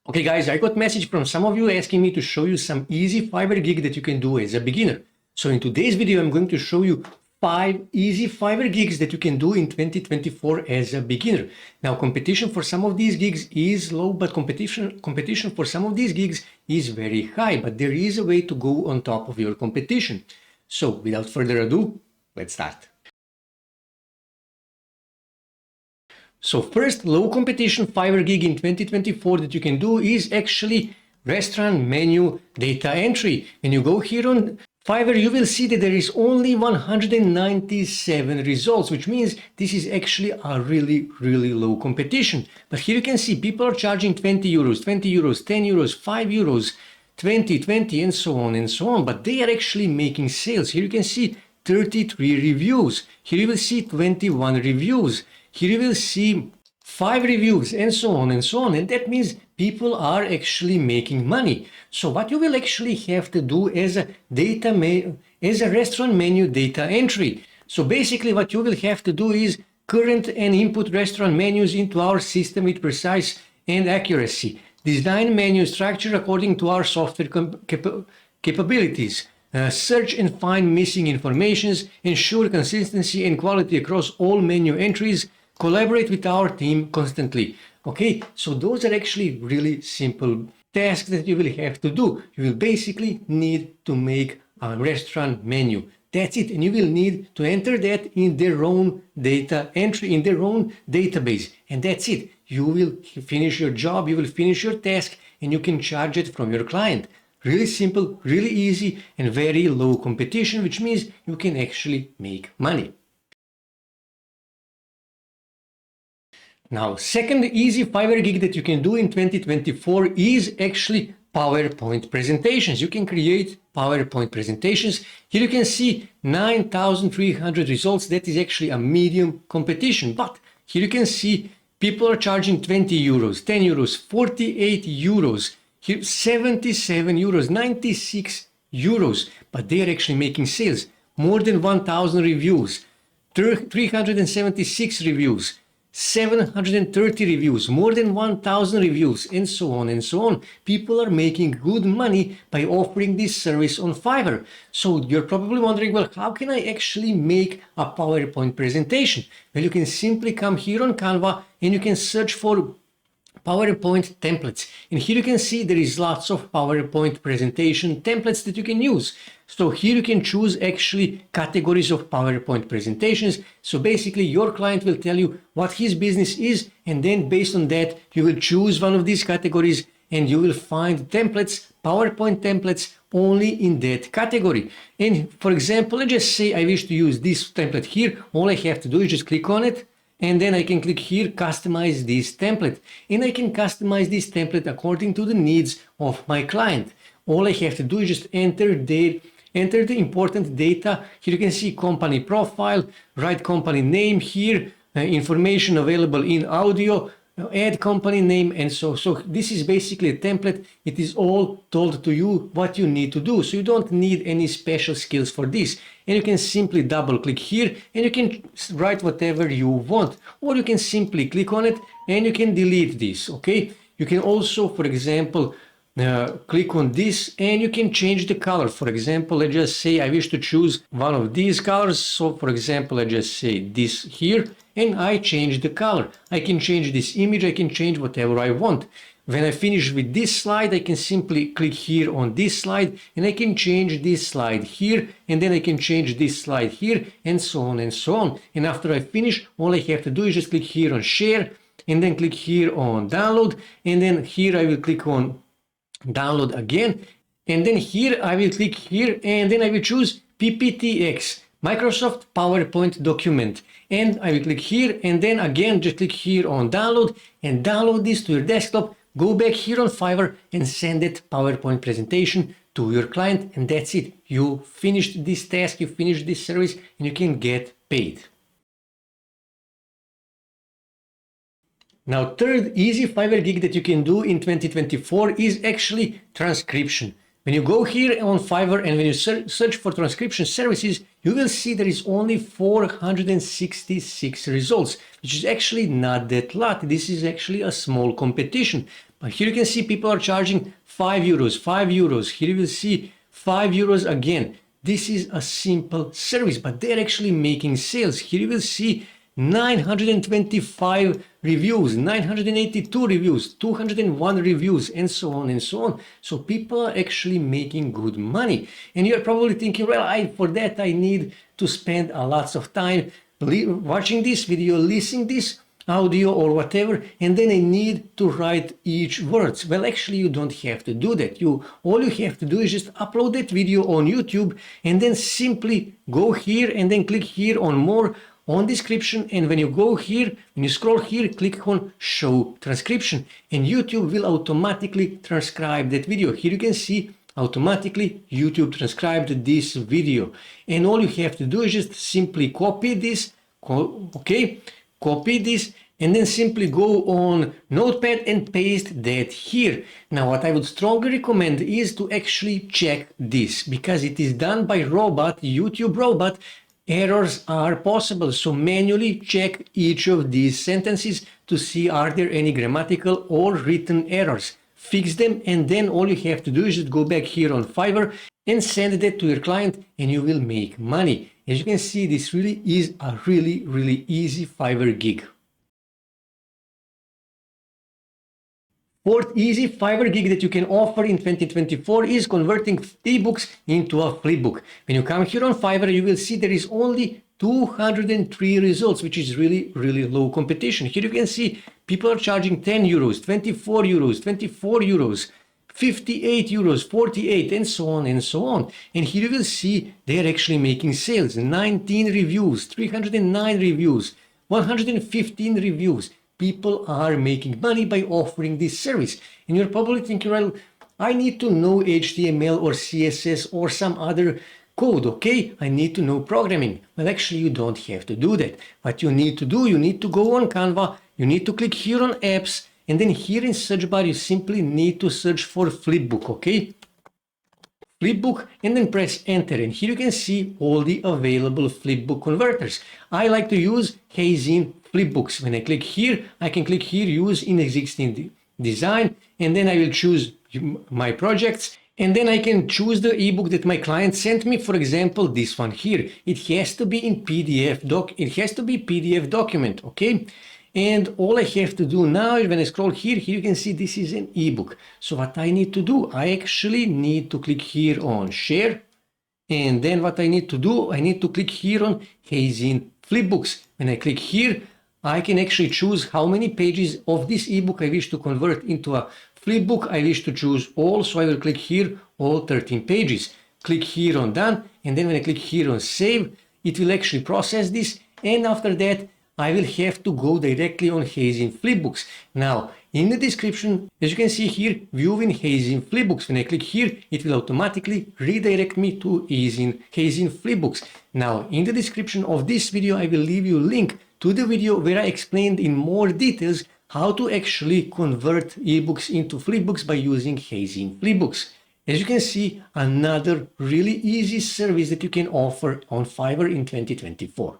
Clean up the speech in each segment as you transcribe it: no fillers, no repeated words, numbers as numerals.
Okay guys, I got message from some of you asking me to show you some easy Fiverr gig that you can do as a beginner. So in today's video, I'm going to show you 5 easy Fiverr gigs that you can do in 2024 as a beginner. Now, competition for some of these gigs is low, but competition for some of these gigs is very high, but there is a way to go on top of your competition. So without further ado, let's start. So first low competition Fiverr gig in 2024 that you can do is actually restaurant menu data entry. When you go here on Fiverr, you will see that there is only 197 results, which means this is actually a really low competition. But here you can see people are charging 20 euros, 20 euros, 10 euros, 5 euros, 20, and so on, but they are actually making sales. Here you can see 33 reviews. Here you will see 21 reviews. Here you will see 5 reviews and so on, and that means people are actually making money. So what you will actually have to do as a restaurant menu data entry. So basically what you will have to do is current and input restaurant menus into our system with precise and accuracy. Design menu structure according to our software capabilities. Search and find missing informations, ensure consistency and quality across all menu entries, collaborate with our team constantly. Okay, so those are actually really simple tasks that you will have to do. You will basically need to make a restaurant menu. That's it, and you will need to enter that in their own data entry, in their own database, and that's it. You will finish your job, you will finish your task, and you can charge it from your client. Really simple, really easy, and very low competition, which means you can actually make money. Now, second easy Fiverr gig that you can do in 2024 is actually PowerPoint presentations. You can create PowerPoint presentations. Here you can see 9,300 results. That is actually a medium competition. But here you can see people are charging 20 euros, 10 euros, 48 euros, here 77 euros, 96 euros. But they are actually making sales. More than 1,000 reviews, 376 reviews, 730 reviews, more than 1,000 reviews, and so on. People are making good money by offering this service on Fiverr. So you're probably wondering, well, how can I actually make a PowerPoint presentation? Well, you can simply come here on Canva and you can search for PowerPoint templates. And here you can see there is lots of PowerPoint presentation templates that you can use. So here you can choose actually categories of PowerPoint presentations. So basically your client will tell you what his business is, and then based on that, you will choose one of these categories and you will find templates, PowerPoint templates only in that category. And for example, let's just say I wish to use this template here. All I have to do is just click on it. And then I can click here, customize this template. And I can customize this template according to the needs of my client. All I have to do is just enter the important data. Here you can see company profile, write company name here, information available in audio, add company name, and so this is basically a template. It is all told to you what you need to do, so you don't need any special skills for this. And you can simply double click here and you can write whatever you want, or you can simply click on it and you can delete this. Okay, you can also, for example, click on this and you can change the color. For example, let's just say I wish to choose one of these colors. So for example, let's just say this here, and I change the color. I can change this image, I can change whatever I want. When I finish with this slide, I can simply click here on this slide and I can change this slide here, and then I can change this slide here, and so on. And after I finish, all I have to do is just click here on share and then click here on download, and then here I will click on download again, and then here I will click here and then I will choose PPTX, Microsoft PowerPoint document, and I will click here and then again just click here on download and download this to your desktop. Go back here on Fiverr and send that PowerPoint presentation to your client, and that's it. You finished this task, you finished this service, and you can get paid. Now, third easy Fiverr gig that you can do in 2024 is actually transcription. When you go here on Fiverr and when you search for transcription services, you will see there is only 466 results, which is actually not that lot. This is actually a small competition. Here you can see people are charging 5 euros, 5 euros. Here you will see 5 euros again. This is a simple service, but they're actually making sales. Here you will see 925 reviews, 982 reviews, 201 reviews, and so on and so on. So people are actually making good money. And you're probably thinking, well, for that I need to spend a lots of time watching this video, listening this audio or whatever, and then I need to write each words. Well, actually you don't have to do that. All you have to do is just upload that video on YouTube and then simply go here and then click here on more, on description, and when you go here, when you scroll here, click on show transcription, and YouTube will automatically transcribe that video. Here you can see automatically YouTube transcribed this video, and all you have to do is just simply copy this, copy this, and then simply go on Notepad and paste that here. Now what I would strongly recommend is to actually check this, because it is done by robot, YouTube robot. Errors are possible, so manually check each of these sentences to see are there any grammatical or written errors. Fix them, and then all you have to do is just go back here on Fiverr and send that to your client, and you will make money. As you can see, this really is a really easy Fiverr gig. Fourth easy Fiverr gig that you can offer in 2024 is converting ebooks into a flipbook. When you come here on Fiverr, you will see there is only 203 results, which is really low competition. Here you can see people are charging 10 euros, 24 euros, 24 euros, 58 euros, 48, and so on and so on. And here you will see they are actually making sales. 19 reviews, 309 reviews, 115 reviews. People are making money by offering this service. And you're probably thinking, well, I need to know HTML or CSS or some other code, okay? I need to know programming. Well, actually, you don't have to do that. What you need to do, you need to go on Canva, you need to click here on apps, and then here in search bar, you simply need to search for Flipbook, okay? Flipbook, and then press enter, and here you can see all the available Flipbook converters. I like to use Hazin Flipbooks. When I click here, I can click here, use in existing design, and then I will choose my projects, and then I can choose the ebook that my client sent me. For example, this one here. It has to be in PDF document, okay? And all I have to do now is when I scroll here, you can see this is an ebook. So what I need to do, I actually need to click here on share. And then what I need to do, I need to click here on Hazin Flipbooks. When I click here, I can actually choose how many pages of this ebook I wish to convert into a flipbook. I wish to choose all, so I will click here, all 13 pages. Click here on done, and then when I click here on save, it will actually process this, and after that, I will have to go directly on Hazin Flipbooks. Now, in the description, as you can see here, viewing Hazin Flipbooks. When I click here, it will automatically redirect me to Hazin Flipbooks. Now, in the description of this video, I will leave you a link to the video where I explained in more details how to actually convert ebooks into flipbooks by using Hazin Flipbooks. As you can see, another really easy service that you can offer on Fiverr in 2024.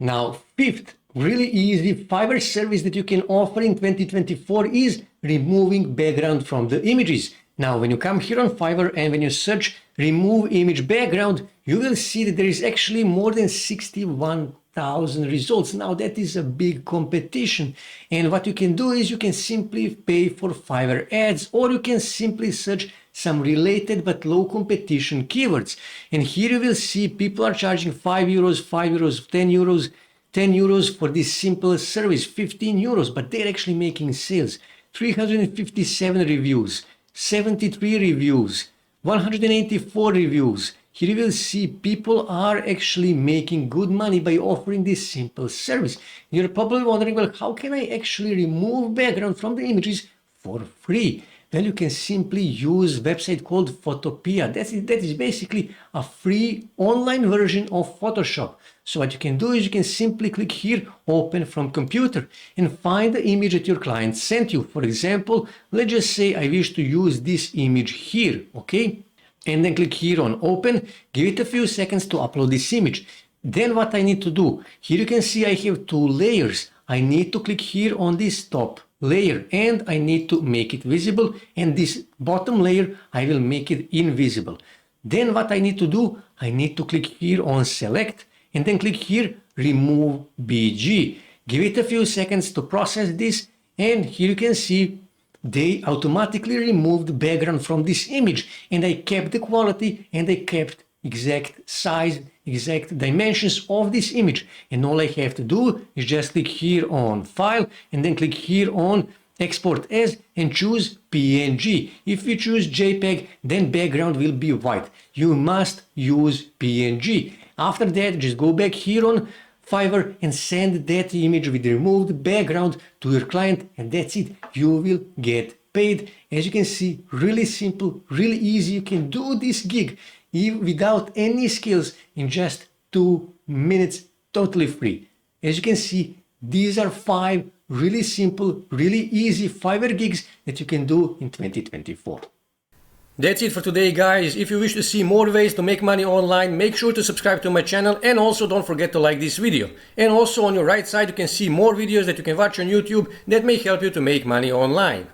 Now, fifth really easy Fiverr service that you can offer in 2024 is removing background from the images. Now, when you come here on Fiverr and when you search remove image background, you will see that there is actually more than 61,000 results. Now, that is a big competition. And what you can do is you can simply pay for Fiverr ads, or you can simply search some related but low competition keywords. And here you will see people are charging 5 euros, 5 euros, 10 euros, 10 euros for this simple service, 15 euros, but they're actually making sales. 357 reviews, 73 reviews, 184 reviews. Here you will see people are actually making good money by offering this simple service. You're probably wondering, well, how can I actually remove background from the images for free? Well, you can simply use a website called Photopea. That is basically a free online version of Photoshop. So what you can do is you can simply click here, open from computer, and find the image that your client sent you. For example, let's just say I wish to use this image here, okay? And then click here on open, give it a few seconds to upload this image. Then what I need to do, here you can see I have two layers. I need to click here on this top layer and I need to make it visible, and this bottom layer I will make it invisible. Then what I need to do, I need to click here on select and then click here remove BG. Give it a few seconds to process this, and here you can see they automatically removed the background from this image, and I kept the quality and I kept exact size, exact dimensions of this image. And all I have to do is just click here on file and then click here on export as and choose PNG. If you choose JPEG, then background will be white. You must use PNG. After that, just go back here on Fiverr and send that image with removed background to your client, and that's it. You will get paid. As you can see, really simple, really easy. You can do this gig without any skills in just 2 minutes, totally free. As you can see, these are 5 really simple, really easy Fiverr gigs that you can do in 2024. That's it for today, guys. If you wish to see more ways to make money online, make sure to subscribe to my channel, and also don't forget to like this video. And also on your right side you can see more videos that you can watch on YouTube that may help you to make money online.